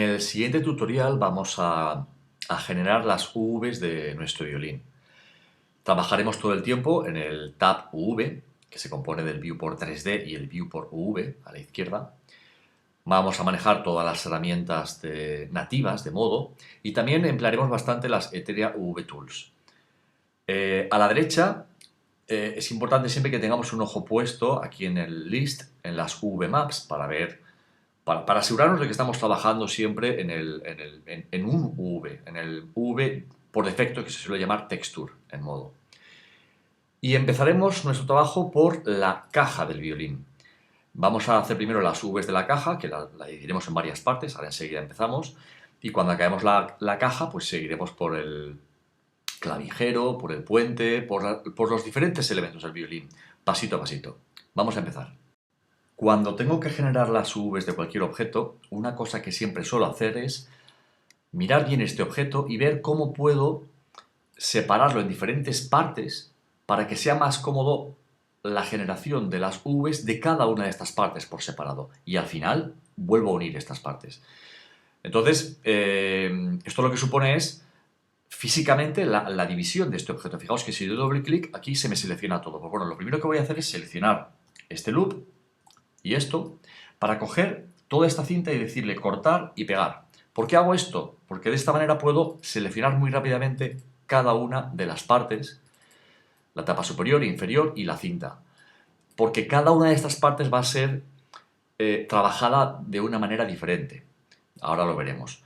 el siguiente tutorial vamos a generar las UVs de nuestro violín. Trabajaremos todo el tiempo en el tab UV, que se compone del viewport 3D y el viewport UV a la izquierda. Vamos a manejar todas las herramientas nativas de modo y también emplearemos bastante las Ethereum UV Tools. A la derecha es importante siempre que tengamos un ojo puesto aquí en el list, en las UV Maps, para asegurarnos de que estamos trabajando siempre en un UV, en el UV por defecto que se suele llamar texture en modo. Y empezaremos nuestro trabajo por la caja del violín. Vamos a hacer primero las UVs de la caja, que la dividiremos en varias partes, ahora enseguida empezamos, y cuando acabemos la caja, pues seguiremos por el clavijero, por el puente, por los diferentes elementos del violín, pasito a pasito. Vamos a empezar. Cuando tengo que generar las UVs de cualquier objeto, una cosa que siempre suelo hacer es mirar bien este objeto y ver cómo puedo separarlo en diferentes partes para que sea más cómodo la generación de las UVs de cada una de estas partes por separado. Y al final vuelvo a unir estas partes. Entonces, esto lo que supone es físicamente la división de este objeto. Fijaos que si doy doble clic, aquí se me selecciona todo. Pues bueno, lo primero que voy a hacer es seleccionar este loop y esto para coger toda esta cinta y decirle cortar y pegar. ¿Por qué hago esto? Porque de esta manera puedo seleccionar muy rápidamente cada una de las partes, la tapa superior e inferior y la cinta. Porque cada una de estas partes va a ser trabajada de una manera diferente. Ahora lo veremos.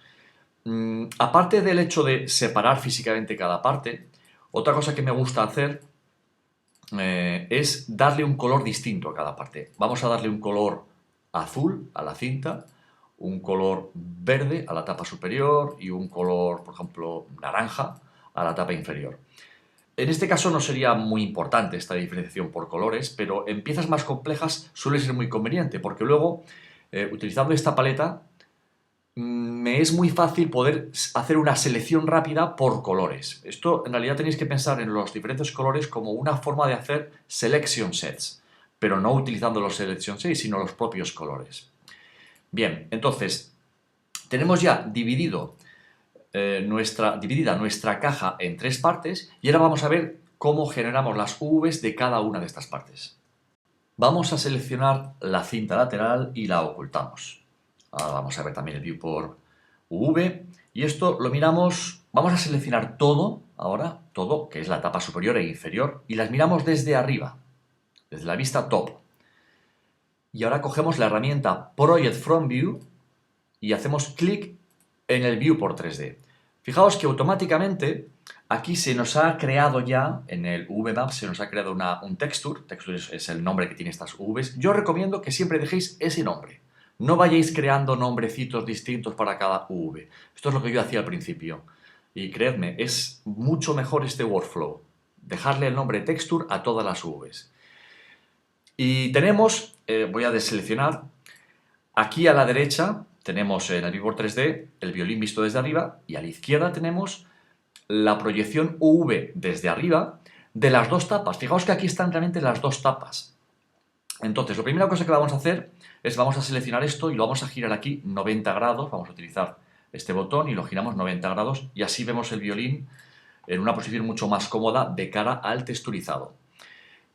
Aparte del hecho de separar físicamente cada parte, otra cosa que me gusta hacer es darle un color distinto a cada parte. Vamos a darle un color azul a la cinta, un color verde a la tapa superior y un color, por ejemplo, naranja a la tapa inferior. En este caso no sería muy importante esta diferenciación por colores, pero en piezas más complejas suele ser muy conveniente, porque luego, utilizando esta paleta, me es muy fácil poder hacer una selección rápida por colores. Esto en realidad tenéis que pensar en los diferentes colores como una forma de hacer selection sets, pero no utilizando los selection sets, sino los propios colores. Bien, entonces, tenemos ya dividida nuestra caja en tres partes y ahora vamos a ver cómo generamos las UVs de cada una de estas partes. Vamos a seleccionar la cinta lateral y la ocultamos. Ahora vamos a ver también el viewport UV y esto lo miramos, vamos a seleccionar todo, ahora todo, que es la tapa superior e inferior, y las miramos desde arriba, desde la vista top. Y ahora cogemos la herramienta Project From View y hacemos clic en el viewport 3D. Fijaos que automáticamente aquí se nos ha creado ya, en el UV-Map se nos ha creado un texture es el nombre que tiene estas UVs. Yo recomiendo que siempre dejéis ese nombre. No vayáis creando nombrecitos distintos para cada UV. Esto es lo que yo hacía al principio. Y creedme, es mucho mejor este workflow. Dejarle el nombre texture a todas las UVs. Y tenemos, voy a deseleccionar, aquí a la derecha tenemos en el viewport 3D el violín visto desde arriba y a la izquierda tenemos la proyección UV desde arriba de las dos tapas. Fijaos que aquí están realmente las dos tapas. Entonces, la primera cosa que vamos a hacer es vamos a seleccionar esto y lo vamos a girar aquí 90 grados. Vamos a utilizar este botón y lo giramos 90 grados y así vemos el violín en una posición mucho más cómoda de cara al texturizado.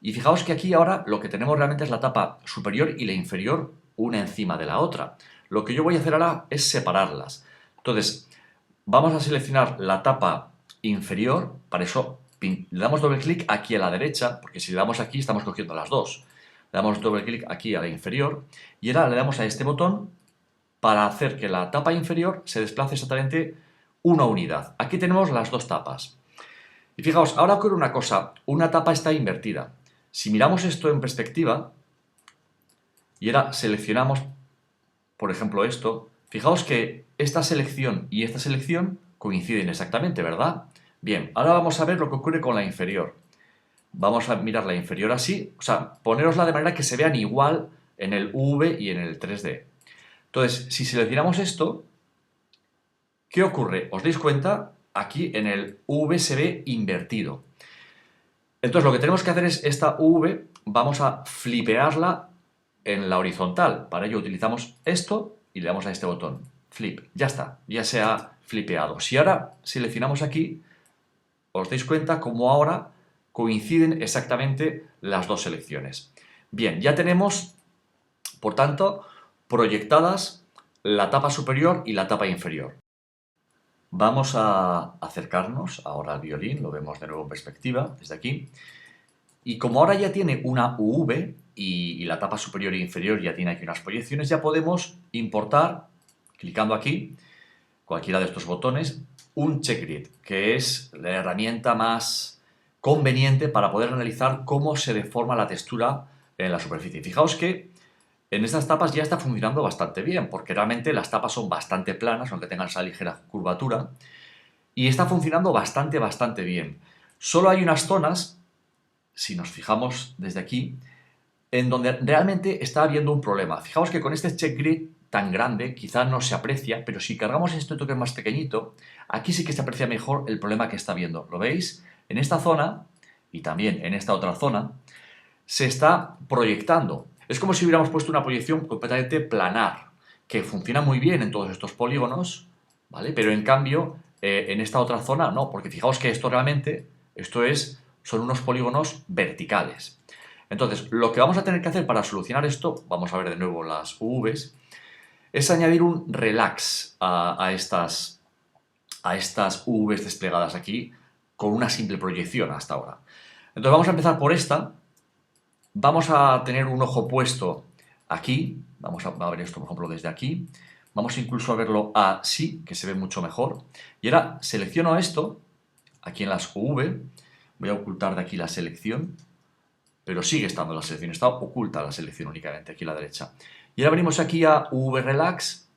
Y fijaos que aquí ahora lo que tenemos realmente es la tapa superior y la inferior una encima de la otra. Lo que yo voy a hacer ahora es separarlas. Entonces, vamos a seleccionar la tapa inferior, para eso le damos doble clic aquí a la derecha, porque si le damos aquí estamos cogiendo las dos. Le damos doble clic aquí a la inferior y ahora le damos a este botón para hacer que la tapa inferior se desplace exactamente una unidad. Aquí tenemos las dos tapas. Y fijaos, ahora ocurre una cosa, una tapa está invertida. Si miramos esto en perspectiva y ahora seleccionamos, por ejemplo, esto, fijaos que esta selección y esta selección coinciden exactamente, ¿verdad? Bien, ahora vamos a ver lo que ocurre con la inferior. Vamos a mirar la inferior así, o sea, ponerosla de manera que se vean igual en el UV y en el 3D. Entonces, si seleccionamos esto, ¿qué ocurre? ¿Os dais cuenta? Aquí en el UV se ve invertido. Entonces, lo que tenemos que hacer es esta UV, vamos a flipearla en la horizontal. Para ello utilizamos esto y le damos a este botón. flip, ya está, ya se ha flipeado. Si ahora seleccionamos aquí, os dais cuenta cómo ahora coinciden exactamente las dos selecciones. Bien, ya tenemos, por tanto, proyectadas la tapa superior y la tapa inferior. Vamos a acercarnos ahora al violín, lo vemos de nuevo en perspectiva, desde aquí. Y como ahora ya tiene una UV y la tapa superior e inferior ya tiene aquí unas proyecciones, ya podemos importar, clicando aquí, cualquiera de estos botones, un checkgrid, que es la herramienta más conveniente para poder analizar cómo se deforma la textura en la superficie. Fijaos que en estas tapas ya está funcionando bastante bien, porque realmente las tapas son bastante planas, aunque tengan esa ligera curvatura, y está funcionando bastante bien. Solo hay unas zonas, si nos fijamos desde aquí, en donde realmente está habiendo un problema. Fijaos que con este check grid tan grande quizá no se aprecia, pero si cargamos este toque más pequeñito, aquí sí que se aprecia mejor el problema que está viendo. ¿Lo veis? En esta zona, y también en esta otra zona, se está proyectando. Es como si hubiéramos puesto una proyección completamente planar, que funciona muy bien en todos estos polígonos, ¿vale? Pero en cambio, en esta otra zona no, porque fijaos que esto realmente, son unos polígonos verticales. Entonces, lo que vamos a tener que hacer para solucionar esto, vamos a ver de nuevo las UVs, es añadir un relax a estas UVs desplegadas aquí con una simple proyección hasta ahora. Entonces vamos a empezar por esta. Vamos a tener un ojo puesto aquí. Vamos a ver esto, por ejemplo, desde aquí. Vamos incluso a verlo así, que se ve mucho mejor. Y ahora selecciono esto, aquí en las UV. Voy a ocultar de aquí la selección, pero sigue estando la selección, está oculta la selección únicamente aquí a la derecha. Y ahora venimos aquí a UV Relax,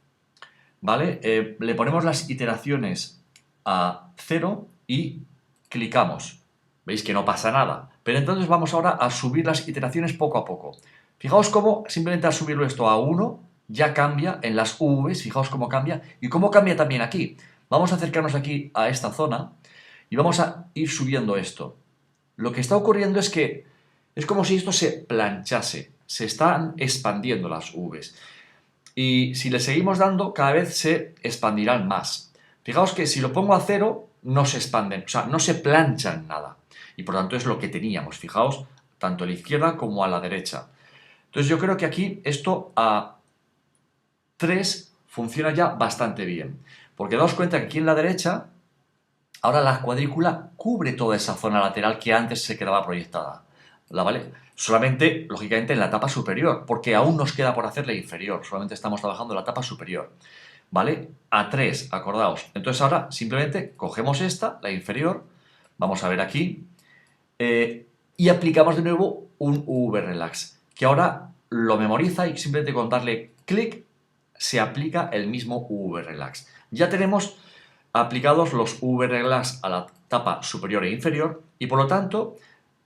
¿vale? Le ponemos las iteraciones a 0 y clicamos. Veis que no pasa nada, pero entonces vamos ahora a subir las iteraciones poco a poco. Fijaos cómo simplemente al subirlo esto a 1 ya cambia en las UVs, fijaos cómo cambia y cómo cambia también aquí. Vamos a acercarnos aquí a esta zona y vamos a ir subiendo esto. Lo que está ocurriendo es que es como si esto se planchase, se están expandiendo las UVs. Y si le seguimos dando, cada vez se expandirán más. Fijaos que si lo pongo a 0, no se expanden, o sea, no se planchan nada. Y por tanto es lo que teníamos, fijaos, tanto a la izquierda como a la derecha. Entonces yo creo que aquí esto a 3 funciona ya bastante bien. Porque daos cuenta que aquí en la derecha, ahora la cuadrícula cubre toda esa zona lateral que antes se quedaba proyectada. ¿Vale? Solamente, lógicamente, en la tapa superior, porque aún nos queda por hacer la inferior. Solamente estamos trabajando en la tapa superior. ¿Vale? A 3, acordaos. Entonces ahora simplemente cogemos esta, la inferior, vamos a ver aquí, y aplicamos de nuevo un UV Relax, que ahora lo memoriza y simplemente con darle clic se aplica el mismo UV Relax. Ya tenemos aplicados los UV Relax a la tapa superior e inferior y por lo tanto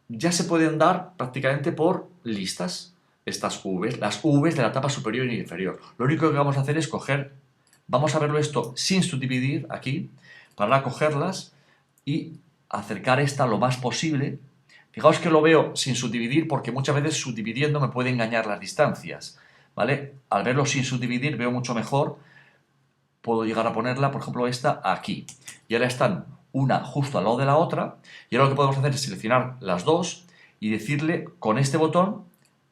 ya se pueden dar prácticamente por listas estas UVs, las UVs de la tapa superior e inferior. Lo único que vamos a hacer es coger, vamos a verlo esto sin subdividir aquí, para cogerlas y acercar esta lo más posible. Fijaos que lo veo sin subdividir porque muchas veces subdividiendo me puede engañar las distancias, ¿vale? Al verlo sin subdividir veo mucho mejor, puedo llegar a ponerla, por ejemplo, esta aquí. Y ahora están una justo al lado de la otra, y ahora lo que podemos hacer es seleccionar las dos y decirle con este botón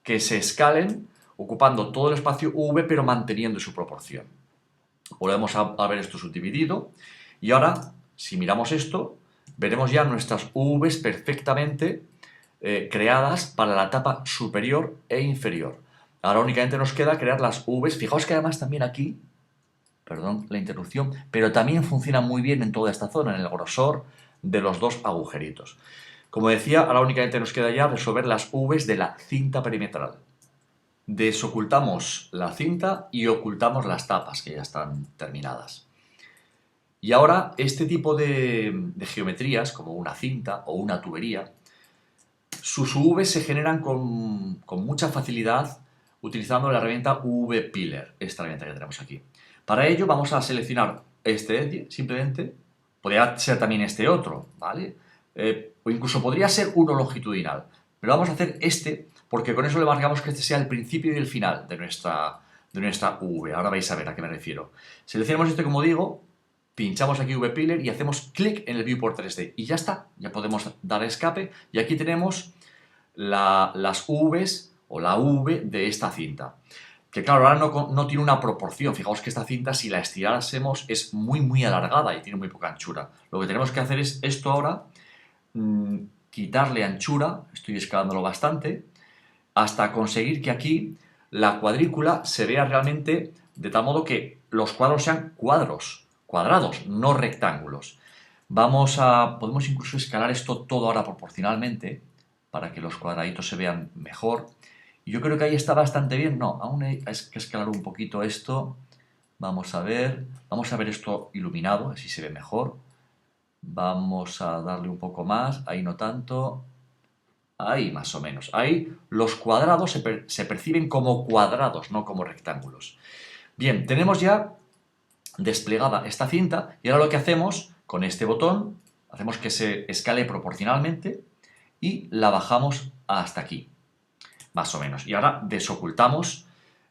que se escalen ocupando todo el espacio V pero manteniendo su proporción. Volvemos a ver esto subdividido y ahora, si miramos esto, veremos ya nuestras Vs perfectamente creadas para la tapa superior e inferior. Ahora únicamente nos queda crear las Vs. Fijaos que además también aquí, perdón la interrupción, pero también funciona muy bien en toda esta zona, en el grosor de los dos agujeritos. Como decía, ahora únicamente nos queda ya resolver las Vs de la cinta perimetral. Desocultamos la cinta y ocultamos las tapas, que ya están terminadas. Y ahora este tipo de geometrías, como una cinta o una tubería, sus Vs se generan con mucha facilidad utilizando la herramienta V-Pillar, esta herramienta que tenemos aquí. Para ello vamos a seleccionar este edge, simplemente, podría ser también este otro, ¿vale? O incluso podría ser uno longitudinal, pero vamos a hacer este porque con eso le marcamos que este sea el principio y el final de de nuestra V. Ahora vais a ver a qué me refiero. Seleccionamos esto como digo, pinchamos aquí VPiller y hacemos clic en el Viewport 3D y ya está, ya podemos dar escape y aquí tenemos las Vs o la V de esta cinta. Que claro, ahora no tiene una proporción. Fijaos que esta cinta, si la estirásemos, es muy alargada y tiene muy poca anchura. Lo que tenemos que hacer es esto ahora, quitarle anchura, estoy escalándolo bastante, hasta conseguir que aquí la cuadrícula se vea realmente de tal modo que los cuadros sean cuadrados, no rectángulos. Podemos incluso escalar esto todo ahora proporcionalmente para que los cuadraditos se vean mejor. Y yo creo que ahí está bastante bien. No, aún hay que escalar un poquito esto. Vamos a ver esto iluminado, así se ve mejor. Vamos a darle un poco más, ahí no tanto. Ahí más o menos. Ahí los cuadrados se perciben como cuadrados, no como rectángulos. Bien, tenemos ya desplegada esta cinta y ahora lo que hacemos con este botón, hacemos que se escale proporcionalmente y la bajamos hasta aquí, más o menos. Y ahora desocultamos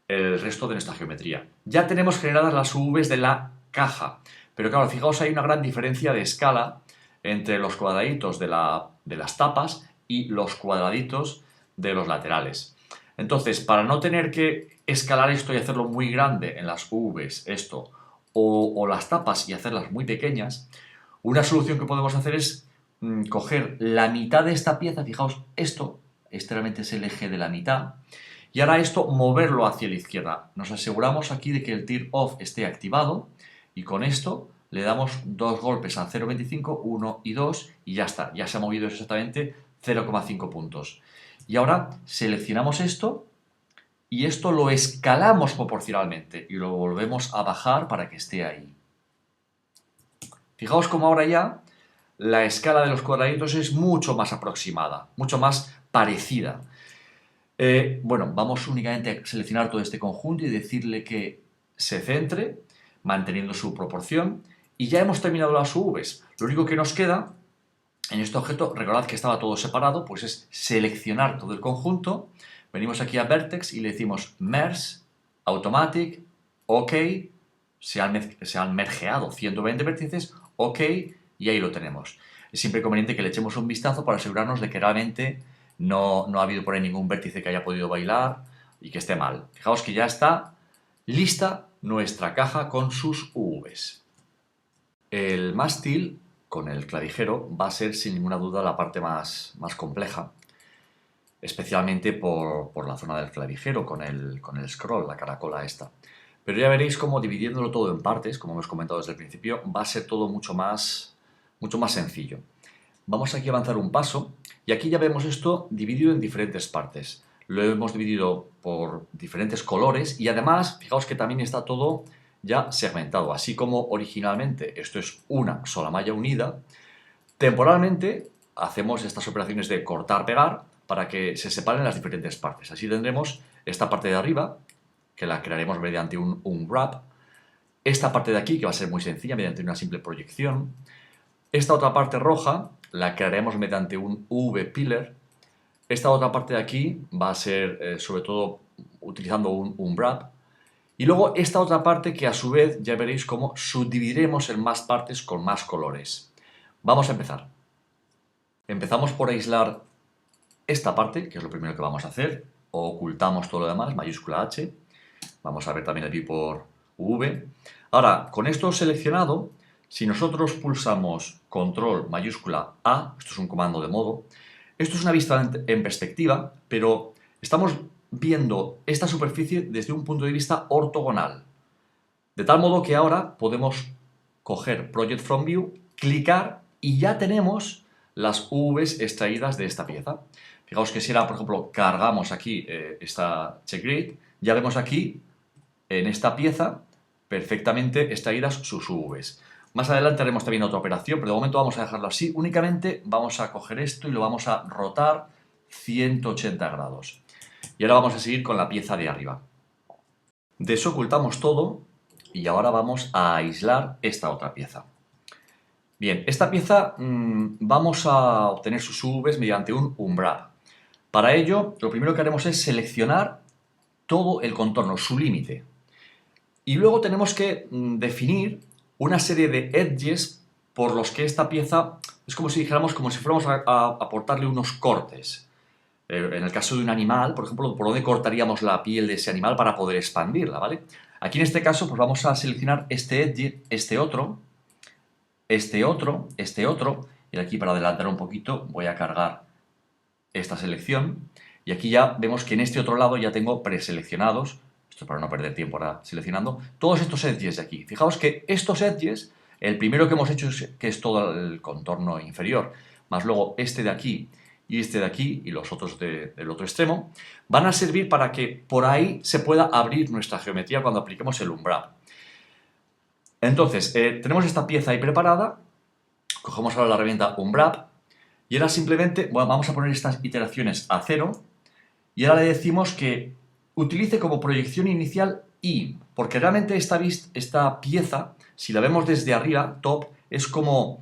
el resto de nuestra geometría. Ya tenemos generadas las UVs de la caja, pero claro, fijaos, hay una gran diferencia de escala entre los cuadraditos de las tapas y los cuadraditos de los laterales. Entonces, para no tener que escalar esto y hacerlo muy grande en las Vs, esto, o las tapas y hacerlas muy pequeñas, una solución que podemos hacer es coger la mitad de esta pieza, fijaos, este realmente es el eje de la mitad, y ahora esto moverlo hacia la izquierda. Nos aseguramos aquí de que el Tear Off esté activado y con esto le damos dos golpes al 0,25, 1 y 2 y ya está, ya se ha movido exactamente 0,5 puntos. Y ahora seleccionamos esto y esto lo escalamos proporcionalmente y lo volvemos a bajar para que esté ahí. Fijaos cómo ahora ya la escala de los cuadraditos es mucho más aproximada, mucho más parecida. Bueno, vamos únicamente a seleccionar todo este conjunto y decirle que se centre, manteniendo su proporción, y ya hemos terminado las UVs. Lo único que nos queda en este objeto, recordad que estaba todo separado, pues es seleccionar todo el conjunto, venimos aquí a Vertex y le decimos Merge, Automatic, OK, se han mergeado 120 vértices, OK, y ahí lo tenemos. Es siempre conveniente que le echemos un vistazo para asegurarnos de que realmente no ha habido por ahí ningún vértice que haya podido bailar y que esté mal. Fijaos que ya está lista nuestra caja con sus UVs. El mástil con el clavijero va a ser sin ninguna duda la parte más compleja, especialmente por la zona del clavijero con el scroll, la caracola esta. Pero ya veréis cómo dividiéndolo todo en partes, como hemos comentado desde el principio, va a ser todo mucho más sencillo. Vamos aquí a avanzar un paso y aquí ya vemos esto dividido en diferentes partes. Lo hemos dividido por diferentes colores y además, fijaos que también está todo ya segmentado. Así como originalmente esto es una sola malla unida, temporalmente hacemos estas operaciones de cortar-pegar para que se separen las diferentes partes. Así tendremos esta parte de arriba, que la crearemos mediante un wrap, esta parte de aquí, que va a ser muy sencilla, mediante una simple proyección, esta otra parte roja la crearemos mediante un VPiller. Esta otra parte de aquí va a ser sobre todo utilizando un wrap. Y luego esta otra parte que a su vez ya veréis cómo subdividiremos en más partes con más colores. Vamos a empezar. Empezamos por aislar esta parte, que es lo primero que vamos a hacer. Ocultamos todo lo demás, mayúscula H. Vamos a ver también aquí por V. Ahora, con esto seleccionado, si nosotros pulsamos control mayúscula A, esto es un comando de modo, esto es una vista en perspectiva, pero estamos viendo esta superficie desde un punto de vista ortogonal. De tal modo que ahora podemos coger Project From View, clicar y ya tenemos las Vs extraídas de esta pieza. Fijaos que si ahora, por ejemplo, cargamos aquí esta check grid, ya vemos aquí, en esta pieza, perfectamente extraídas sus Vs. Más adelante haremos también otra operación, pero de momento vamos a dejarlo así. Únicamente vamos a coger esto y lo vamos a rotar 180 grados. Y ahora vamos a seguir con la pieza de arriba. Desocultamos todo y ahora vamos a aislar esta otra pieza. Bien, esta pieza vamos a obtener sus UVs mediante un wrap. Para ello, lo primero que haremos es seleccionar todo el contorno, su límite. Y luego tenemos que definir una serie de edges por los que esta pieza es como si dijéramos, como si fuéramos a aportarle unos cortes. En el caso de un animal, por ejemplo, ¿por dónde cortaríamos la piel de ese animal para poder expandirla, ¿vale? Aquí en este caso, pues vamos a seleccionar este edge, este otro, y aquí para adelantar un poquito voy a cargar esta selección, y aquí ya vemos que en este otro lado ya tengo preseleccionados, esto para no perder tiempo ahora seleccionando, todos estos edges de aquí. Fijaos que estos edges, el primero que hemos hecho es que es todo el contorno inferior, más luego este de aquí y este de aquí y los otros del otro extremo, van a servir para que por ahí se pueda abrir nuestra geometría cuando apliquemos el Unwrap. Entonces, tenemos esta pieza ahí preparada, cogemos ahora la herramienta Unwrap y ahora simplemente vamos a poner estas iteraciones a 0 y ahora le decimos que utilice como proyección inicial I, porque realmente esta pieza, si la vemos desde arriba, top, es como,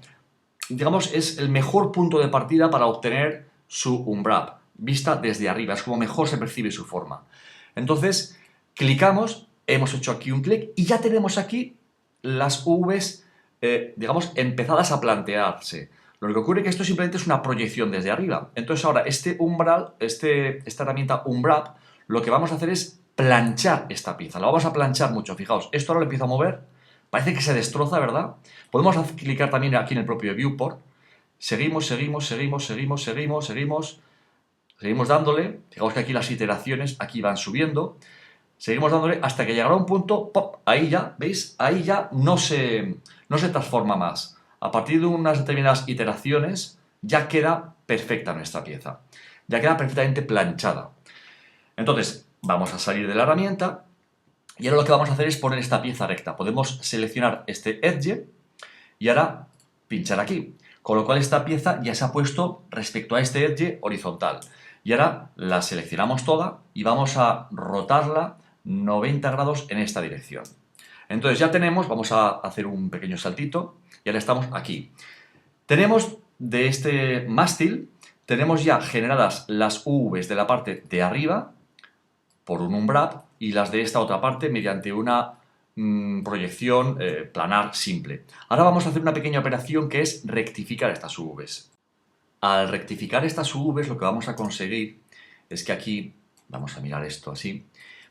digamos, es el mejor punto de partida para obtener su Unwrap, vista desde arriba, es como mejor se percibe su forma. Entonces, clicamos, hemos hecho aquí un clic y ya tenemos aquí las Vs, digamos, empezadas a plantearse. Lo que ocurre es que esto simplemente es una proyección desde arriba. Entonces ahora esta herramienta Unwrap, lo que vamos a hacer es planchar esta pieza. La vamos a planchar mucho, fijaos. Esto ahora lo empiezo a mover. Parece que se destroza, ¿verdad? Podemos clicar también aquí en el propio viewport. Seguimos dándole. Fijaos que aquí las iteraciones aquí van subiendo. Seguimos dándole hasta que llegará un punto, ¡pop! Ahí ya, ¿veis? Ahí ya no se transforma más. A partir de unas determinadas iteraciones ya queda perfecta nuestra pieza. Ya queda perfectamente planchada. Entonces, vamos a salir de la herramienta y ahora lo que vamos a hacer es poner esta pieza recta. Podemos seleccionar este edge y ahora pinchar aquí. Con lo cual esta pieza ya se ha puesto respecto a este edge horizontal. Y ahora la seleccionamos toda y vamos a rotarla 90 grados en esta dirección. Entonces ya tenemos, vamos a hacer un pequeño saltito y ahora estamos aquí. Tenemos de este mástil, tenemos ya generadas las UVs de la parte de arriba por un Unwrap y las de esta otra parte mediante una proyección planar simple. Ahora vamos a hacer una pequeña operación que es rectificar estas UVs. Al rectificar estas UVs lo que vamos a conseguir es que aquí, vamos a mirar esto así,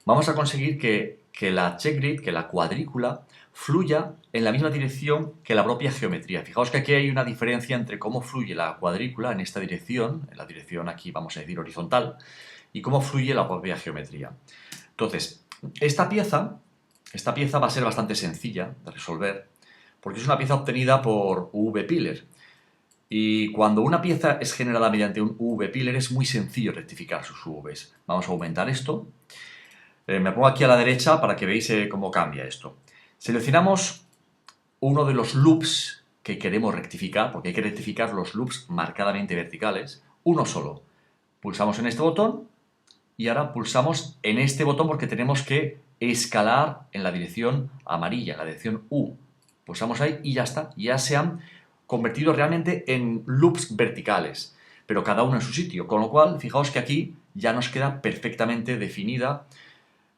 vamos a conseguir que la check grid, que la cuadrícula, fluya en la misma dirección que la propia geometría. Fijaos que aquí hay una diferencia entre cómo fluye la cuadrícula en esta dirección, en la dirección aquí vamos a decir horizontal, y cómo fluye la propia geometría. Entonces, esta pieza va a ser bastante sencilla de resolver, porque es una pieza obtenida por UV-Pillar. Y cuando una pieza es generada mediante un UV-Pillar es muy sencillo rectificar sus UVs. Vamos a aumentar esto. Me pongo aquí a la derecha para que veáis cómo cambia esto. Seleccionamos uno de los loops que queremos rectificar, porque hay que rectificar los loops marcadamente verticales, uno solo. Pulsamos en este botón y ahora pulsamos en este botón porque tenemos que escalar en la dirección amarilla, en la dirección U. Pulsamos ahí y ya está, ya se han convertido realmente en loops verticales, pero cada uno en su sitio, con lo cual fijaos que aquí ya nos queda perfectamente definida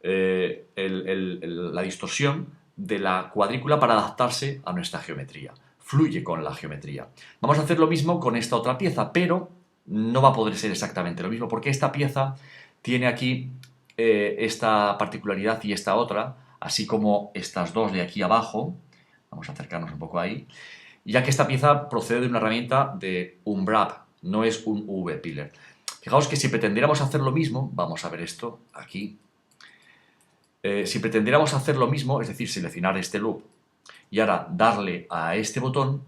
la distorsión de la cuadrícula para adaptarse a nuestra geometría. Fluye con la geometría. Vamos a hacer lo mismo con esta otra pieza, pero no va a poder ser exactamente lo mismo porque esta pieza tiene aquí esta particularidad y esta otra, así como estas dos de aquí abajo. Vamos a acercarnos un poco ahí. Ya que esta pieza procede de una herramienta de Unwrap, no es un UV-Pillar. Fijaos que si pretendiéramos hacer lo mismo, vamos a ver esto aquí, si pretendiéramos hacer lo mismo, es decir, seleccionar este loop y ahora darle a este botón,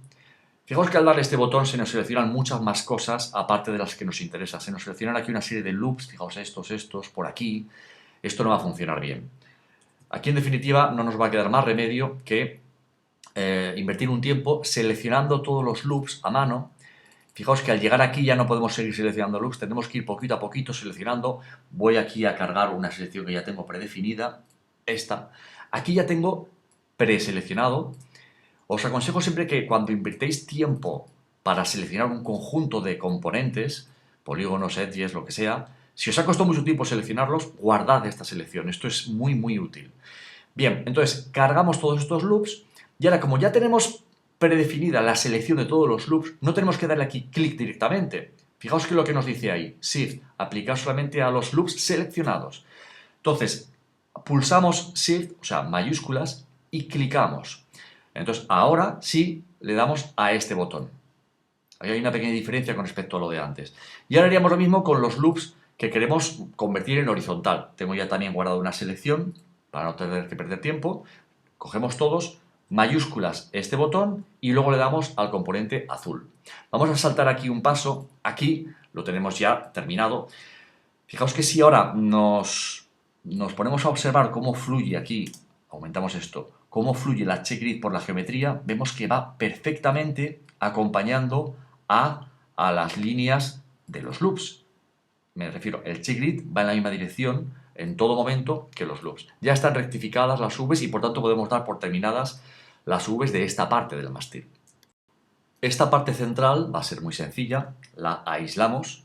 fijaos que al darle a este botón se nos seleccionan muchas más cosas aparte de las que nos interesa. Se nos seleccionan aquí una serie de loops, fijaos estos, por aquí. Esto no va a funcionar bien. Aquí en definitiva no nos va a quedar más remedio que invertir un tiempo seleccionando todos los loops a mano. Fijaos que al llegar aquí ya no podemos seguir seleccionando loops, tenemos que ir poquito a poquito seleccionando. Voy aquí a cargar una selección que ya tengo predefinida, esta. Aquí ya tengo preseleccionado. Os aconsejo siempre que cuando invirtáis tiempo para seleccionar un conjunto de componentes, polígonos, edges, lo que sea, Si os ha costado mucho tiempo seleccionarlos, guardad esta selección. Esto es muy, muy útil. Bien, entonces cargamos todos estos loops y ahora como ya tenemos predefinida la selección de todos los loops, no tenemos que darle aquí clic directamente. Fijaos que lo que nos dice ahí, Shift, aplicar solamente a los loops seleccionados. Entonces, pulsamos Shift, o sea, mayúsculas, y clicamos. Entonces, ahora sí le damos a este botón. Ahí hay una pequeña diferencia con respecto a lo de antes. Y ahora haríamos lo mismo con los loops que queremos convertir en horizontal. Tengo ya también guardado una selección para no tener que perder tiempo. Cogemos todos, mayúsculas este botón y luego le damos al componente azul. Vamos a saltar aquí un paso. Aquí lo tenemos ya terminado. Fijaos que si ahora nos ponemos a observar cómo fluye aquí, aumentamos esto, cómo fluye la checkgrid por la geometría, vemos que va perfectamente acompañando a las líneas de los loops. Me refiero, el checkgrid va en la misma dirección en todo momento que los loops. Ya están rectificadas las Vs y por tanto podemos dar por terminadas las Vs de esta parte del mástil. Esta parte central va a ser muy sencilla, la aislamos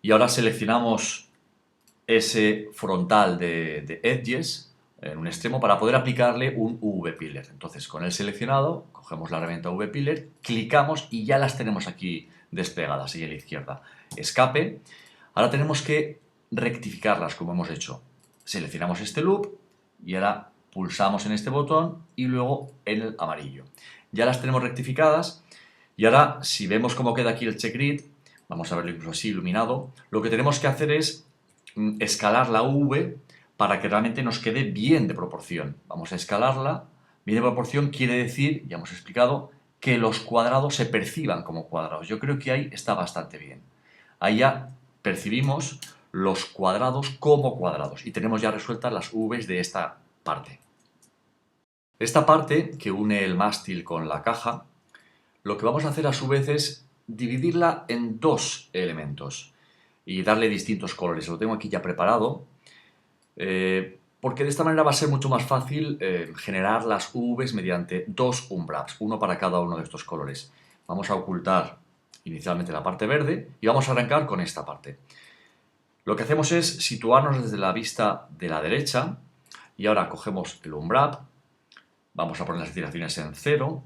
y ahora seleccionamos ese frontal de edges en un extremo para poder aplicarle un V-Pillar. Entonces, con el seleccionado, cogemos la herramienta V-Pillar, clicamos y ya las tenemos aquí desplegadas, ahí a la izquierda. Escape. Ahora tenemos que rectificarlas, como hemos hecho. Seleccionamos este loop y ahora pulsamos en este botón y luego en el amarillo. Ya las tenemos rectificadas y ahora, si vemos cómo queda aquí el checkgrid, vamos a verlo incluso así iluminado, lo que tenemos que hacer es escalar la V para que realmente nos quede bien de proporción. Vamos a escalarla. Bien de proporción quiere decir, ya hemos explicado, que los cuadrados se perciban como cuadrados. Yo creo que ahí está bastante bien. Ahí ya percibimos los cuadrados como cuadrados y tenemos ya resueltas las Vs de esta parte. Esta parte que une el mástil con la caja, lo que vamos a hacer a su vez es dividirla en dos elementos y darle distintos colores. Lo tengo aquí ya preparado, porque de esta manera va a ser mucho más fácil generar las Vs mediante dos umbraps, uno para cada uno de estos colores. Vamos a ocultar inicialmente la parte verde y vamos a arrancar con esta parte. Lo que hacemos es situarnos desde la vista de la derecha y ahora cogemos el umbrap, vamos a poner las iteraciones en 0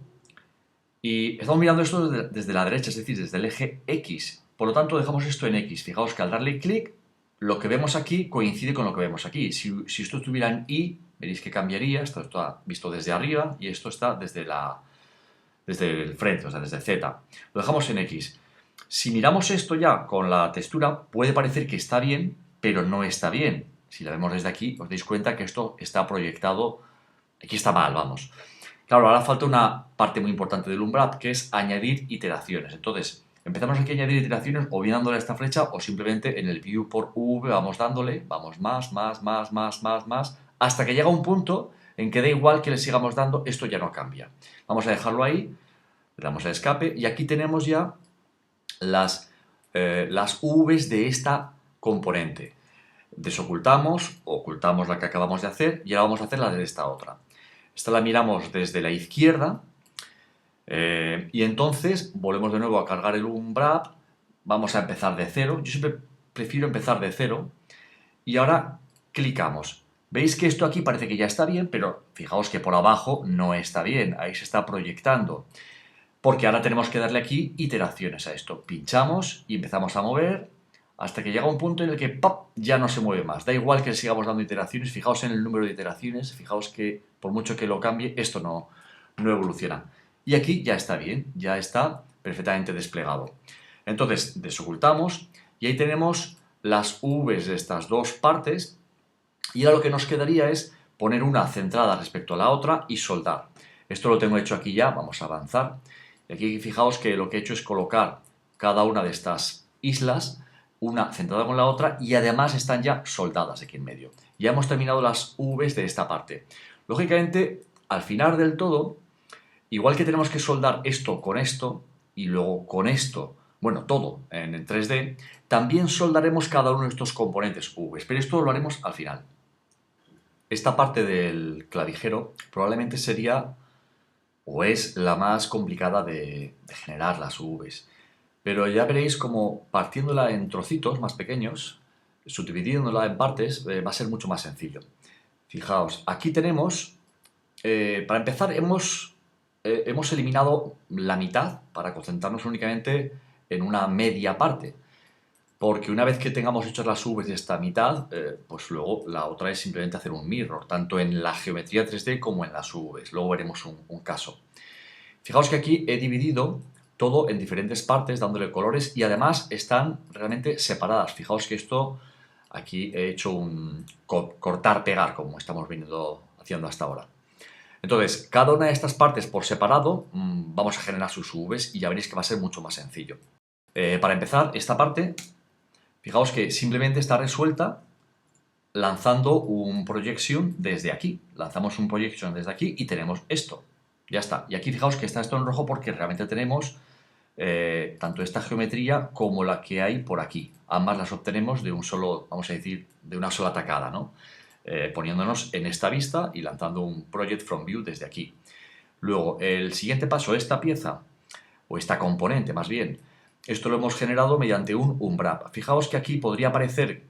y estamos mirando esto desde la derecha, es decir, desde el eje X. Por lo tanto, dejamos esto en X. Fijaos que al darle clic, lo que vemos aquí coincide con lo que vemos aquí. Si esto estuviera en Y, veréis que cambiaría. Esto está visto desde arriba y esto está desde el frente, o sea, desde Z. Lo dejamos en X. Si miramos esto ya con la textura, puede parecer que está bien, pero no está bien. Si la vemos desde aquí, os dais cuenta que esto está proyectado, aquí está mal, vamos. Claro, ahora falta una parte muy importante del umbrap, que es añadir iteraciones. Entonces, empezamos aquí a añadir iteraciones o bien dándole a esta flecha o simplemente en el view por V vamos dándole, vamos más, hasta que llega un punto en que da igual que le sigamos dando, esto ya no cambia. Vamos a dejarlo ahí, le damos a escape y aquí tenemos ya las Vs de esta componente. Desocultamos, ocultamos la que acabamos de hacer y ahora vamos a hacer la de esta otra. Esta la miramos desde la izquierda y entonces volvemos de nuevo a cargar el umbrap, vamos a empezar de cero, yo siempre prefiero empezar de cero y ahora clicamos. Veis que esto aquí parece que ya está bien, pero fijaos que por abajo no está bien, ahí se está proyectando. Porque ahora tenemos que darle aquí iteraciones a esto. Pinchamos y empezamos a mover hasta que llega un punto en el que ¡pop!, ya no se mueve más. Da igual que sigamos dando iteraciones, fijaos en el número de iteraciones, fijaos que por mucho que lo cambie, esto no evoluciona. Y aquí ya está bien, ya está perfectamente desplegado. Entonces desocultamos y ahí tenemos las Vs de estas dos partes y ahora lo que nos quedaría es poner una centrada respecto a la otra y soldar. Esto lo tengo hecho aquí ya, vamos a avanzar. Y aquí fijaos que lo que he hecho es colocar cada una de estas islas, una centrada con la otra y además están ya soldadas aquí en medio. Ya hemos terminado las Vs de esta parte. Lógicamente, al final del todo, igual que tenemos que soldar esto y luego con esto, bueno, todo en 3D, también soldaremos cada uno de estos componentes Vs, pero esto lo haremos al final. Esta parte del clavijero probablemente sería o es la más complicada de generar las Vs. Pero ya veréis como partiéndola en trocitos más pequeños, subdividiéndola en partes, va a ser mucho más sencillo. Fijaos, aquí tenemos, para empezar, hemos eliminado la mitad para concentrarnos únicamente en una media parte. Porque una vez que tengamos hechas las Vs de esta mitad, pues luego la otra es simplemente hacer un mirror, tanto en la geometría 3D como en las Vs. Luego veremos un caso. Fijaos que aquí he dividido todo en diferentes partes, dándole colores, y además están realmente separadas. Fijaos que esto, aquí he hecho un cortar-pegar, como estamos haciendo hasta ahora. Entonces, cada una de estas partes por separado, vamos a generar sus Vs y ya veréis que va a ser mucho más sencillo. Para empezar, esta parte, fijaos que simplemente está resuelta lanzando un projection desde aquí. Lanzamos un projection desde aquí y tenemos esto. Ya está. Y aquí fijaos que está esto en rojo porque realmente tenemos tanto esta geometría como la que hay por aquí. Ambas las obtenemos de un solo, vamos a decir, de una sola tacada, ¿no? Poniéndonos en esta vista y lanzando un project from view desde aquí. Luego, el siguiente paso, esta pieza, o esta componente más bien, esto lo hemos generado mediante un unwrap. Fijaos que aquí podría parecer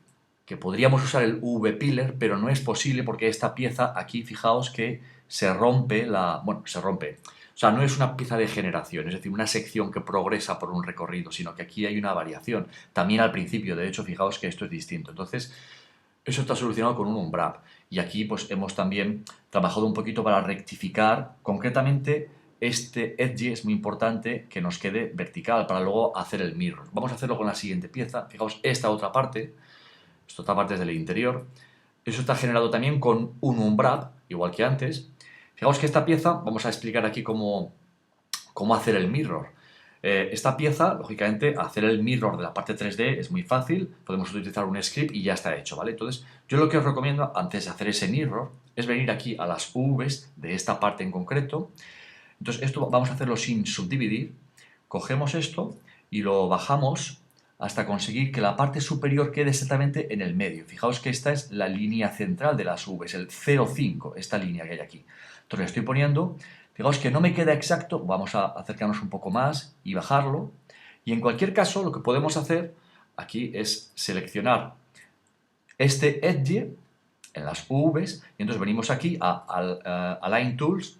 que podríamos usar el V-Pillar, pero no es posible porque esta pieza aquí, fijaos que se rompe bueno, se rompe. O sea, no es una pieza de generación, es decir, una sección que progresa por un recorrido, sino que aquí hay una variación. También al principio, de hecho, fijaos que esto es distinto. Entonces, eso está solucionado con un unwrap. Y aquí pues hemos también trabajado un poquito para rectificar concretamente este edge. Es muy importante que nos quede vertical para luego hacer el mirror. Vamos a hacerlo con la siguiente pieza. Fijaos, esta otra parte es del interior. Eso está generado también con un unwrap, igual que antes. Fijaos que esta pieza, vamos a explicar aquí cómo hacer el mirror. Esta pieza, lógicamente, hacer el mirror de la parte 3D es muy fácil. Podemos utilizar un script y ya está hecho, ¿vale? Entonces, yo lo que os recomiendo antes de hacer ese mirror es venir aquí a las Vs de esta parte en concreto. Entonces, esto vamos a hacerlo sin subdividir. Cogemos esto y lo bajamos hasta conseguir que la parte superior quede exactamente en el medio. Fijaos que esta es la línea central de las Vs, el 0,5, esta línea que hay aquí. Entonces, le estoy poniendo. Fijaos que no me queda exacto, vamos a acercarnos un poco más y bajarlo. Y en cualquier caso, lo que podemos hacer aquí es seleccionar este edge en las Vs y entonces venimos aquí a Align Tools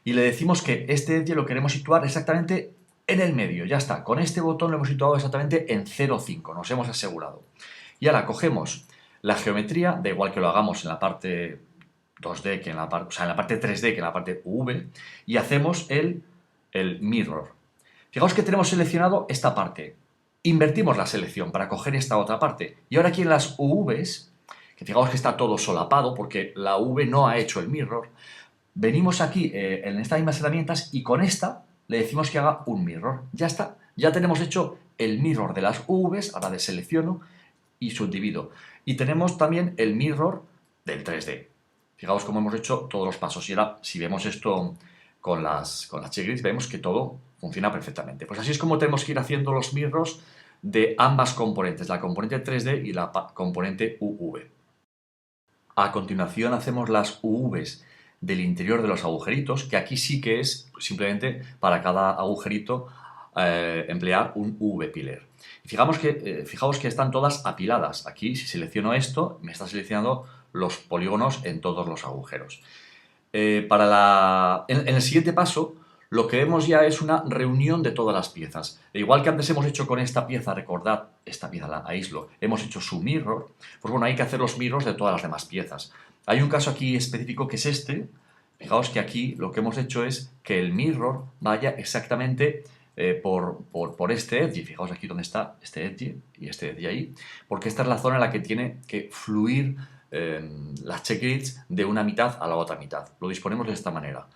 y le decimos que este edge lo queremos situar exactamente en el medio. Ya está, con este botón lo hemos situado exactamente en 0,5, nos hemos asegurado. Y ahora cogemos la geometría, da igual que lo hagamos en la parte 2D que en la parte, o sea, en la parte 3D que en la parte V, y hacemos el mirror. Fijaos que tenemos seleccionado esta parte. Invertimos la selección para coger esta otra parte. Y ahora aquí en las UVs, que fijaos que está todo solapado porque la V no ha hecho el mirror, venimos aquí en estas mismas herramientas y con esta le decimos que haga un mirror. Ya está, ya tenemos hecho el mirror de las Vs, ahora deselecciono y subdivido. Y tenemos también el mirror del 3D. Fijaos cómo hemos hecho todos los pasos. Y ahora, si vemos esto con las checklists, vemos que todo funciona perfectamente. Pues así es como tenemos que ir haciendo los mirrors de ambas componentes, la componente 3D y la componente UV. A continuación hacemos las UVs del interior de los agujeritos, que aquí sí que es simplemente para cada agujerito emplear un V-pillar. Fijaos que están todas apiladas. Aquí, si selecciono esto, me está seleccionando los polígonos en todos los agujeros. En el siguiente paso, lo que vemos ya es una reunión de todas las piezas. E igual que antes hemos hecho con esta pieza, recordad, esta pieza la aíslo, hemos hecho su mirror, pues bueno, hay que hacer los mirrors de todas las demás piezas. Hay un caso aquí específico que es este. Fijaos que aquí lo que hemos hecho es que el mirror vaya exactamente por este edge. Fijaos aquí donde está este edge y este edge ahí, porque esta es la zona en la que tiene que fluir las checklists de una mitad a la otra mitad. Lo disponemos de esta manera.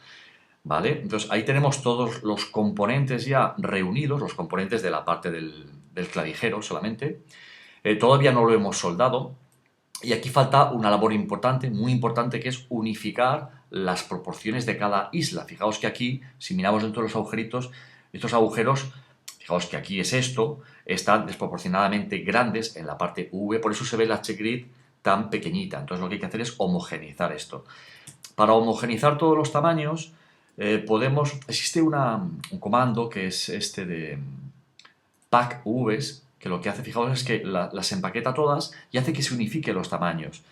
¿Vale? Entonces ahí tenemos todos los componentes ya reunidos, los componentes de la parte del clavijero solamente. Todavía no lo hemos soldado. Y aquí falta una labor importante, muy importante, que es unificar las proporciones de cada isla. Fijaos que aquí, si miramos dentro de los agujeritos, estos agujeros, fijaos que aquí es esto, están desproporcionadamente grandes en la parte V, por eso se ve la checkgrid tan pequeñita. Entonces lo que hay que hacer es homogeneizar esto. Para homogeneizar todos los tamaños, existe un comando que es este de pack Vs, que lo que hace, fijaos, es que las empaqueta todas y hace que se unifiquen los tamaños.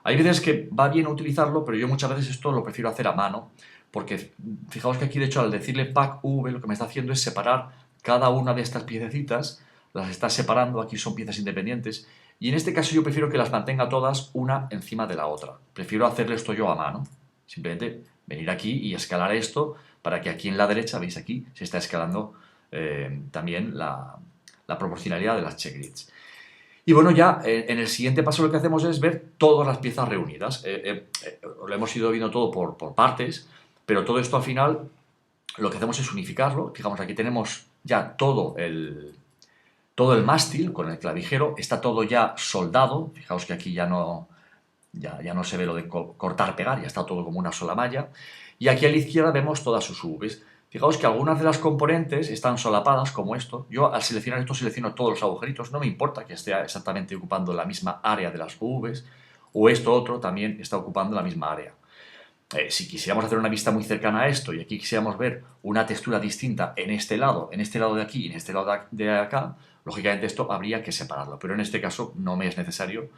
Hay veces que va bien utilizarlo, pero yo muchas veces esto lo prefiero hacer a mano, porque fijaos que aquí, de hecho, al decirle pack V, lo que me está haciendo es separar cada una de estas piececitas, las está separando, aquí son piezas independientes, y en este caso yo prefiero que las mantenga todas una encima de la otra. Prefiero hacerle esto yo a mano. Simplemente venir aquí y escalar esto para que aquí en la derecha, veis aquí, se está escalando también la proporcionalidad de las check grids. Y bueno, ya en el siguiente paso lo que hacemos es ver todas las piezas reunidas. Lo hemos ido viendo todo por partes, pero todo esto al final lo que hacemos es unificarlo. Fijamos, aquí tenemos ya todo el mástil con el clavijero, está todo ya soldado. Fijaos que aquí ya no se ve lo de cortar, pegar, ya está todo como una sola malla. Y aquí a la izquierda vemos todas sus Vs. Fijaos que algunas de las componentes están solapadas, como esto. Yo al seleccionar esto selecciono todos los agujeritos, no me importa que esté exactamente ocupando la misma área de las Vs, o esto otro también está ocupando la misma área. Si quisiéramos hacer una vista muy cercana a esto y aquí quisiéramos ver una textura distinta en este lado de aquí y en este lado de acá, lógicamente esto habría que separarlo, pero en este caso no me es necesario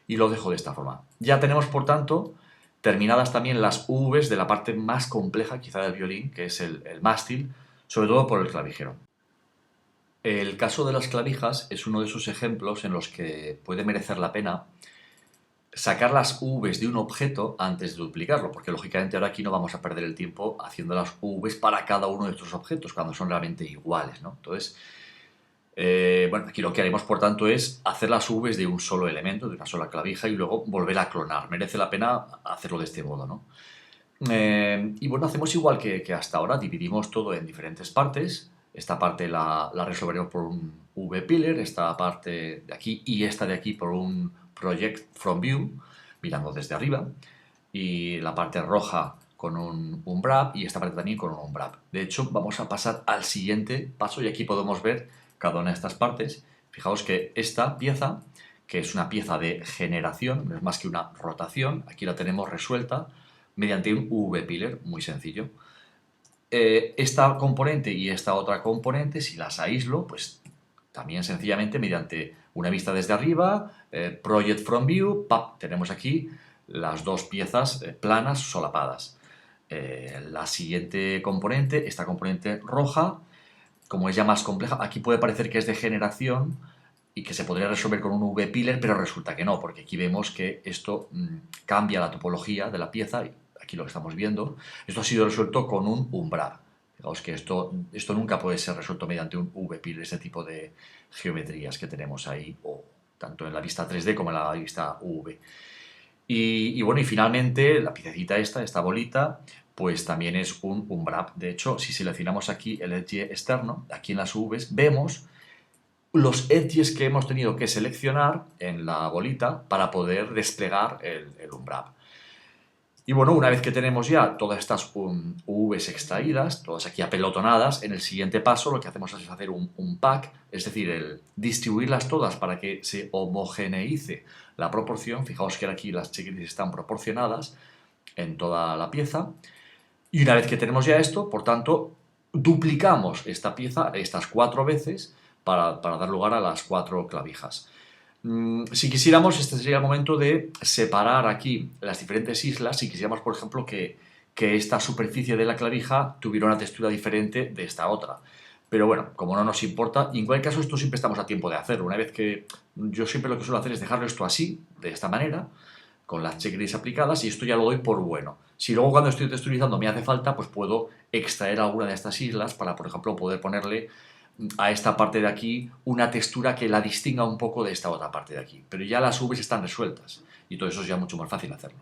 y lo dejo de esta forma. Ya tenemos, por tanto, terminadas también las Vs de la parte más compleja quizá del violín, que es el mástil, sobre todo por el clavijero. El caso de las clavijas es uno de esos ejemplos en los que puede merecer la pena sacar las Vs de un objeto antes de duplicarlo, porque lógicamente ahora aquí no vamos a perder el tiempo haciendo las Vs para cada uno de estos objetos, cuando son realmente iguales, ¿no? Entonces, bueno, aquí lo que haremos, por tanto, es hacer las Vs de un solo elemento, de una sola clavija, y luego volver a clonar. Merece la pena hacerlo de este modo, ¿no? Y bueno, hacemos igual que hasta ahora, dividimos todo en diferentes partes. Esta parte la resolveremos por un V-Pillar, esta parte de aquí y esta de aquí por un Project From View, mirando desde arriba, y la parte roja con un Wrap y esta parte también con un Wrap. De hecho, vamos a pasar al siguiente paso y aquí podemos ver cada una de estas partes. Fijaos que esta pieza, que es una pieza de generación, no es más que una rotación, aquí la tenemos resuelta mediante un V-Pillar, muy sencillo. Esta componente y esta otra componente, si las aíslo, pues también sencillamente mediante una vista desde arriba, Project From View, ¡pap! Tenemos aquí las dos piezas planas solapadas. La siguiente componente, esta componente roja, como es ya más compleja, aquí puede parecer que es de generación y que se podría resolver con un V-Pillar, pero resulta que no, porque aquí vemos que esto cambia la topología de la pieza, aquí lo estamos viendo. Esto ha sido resuelto con un Wrap. Fijaos que esto nunca puede ser resuelto mediante un V-Pillar, este tipo de geometrías que tenemos ahí, o tanto en la vista 3D como en la vista V. Y bueno, y finalmente la piececita esta bolita, pues también es un Wrap. De hecho, si seleccionamos aquí el edge externo, aquí en las Vs, vemos los edges que hemos tenido que seleccionar en la bolita para poder desplegar el Wrap. Y bueno, una vez que tenemos ya todas estas Vs extraídas, todas aquí apelotonadas, en el siguiente paso lo que hacemos es hacer un pack, es decir, el distribuirlas todas para que se homogeneice la proporción. Fijaos que aquí las check grids están proporcionadas en toda la pieza. Y una vez que tenemos ya esto, por tanto, duplicamos esta pieza estas 4 veces para dar lugar a las 4 clavijas. Si quisiéramos, este sería el momento de separar aquí las diferentes islas, si quisiéramos, por ejemplo, que esta superficie de la clavija tuviera una textura diferente de esta otra. Pero bueno, como no nos importa, y en cualquier caso esto siempre estamos a tiempo de hacerlo. Una vez que yo siempre lo que suelo hacer es dejarlo esto así, de esta manera, con las check grids aplicadas, y esto ya lo doy por bueno. Si luego cuando estoy texturizando me hace falta, pues puedo extraer alguna de estas islas para, por ejemplo, poder ponerle a esta parte de aquí una textura que la distinga un poco de esta otra parte de aquí. Pero ya las Vs están resueltas y todo eso es ya mucho más fácil hacerlo.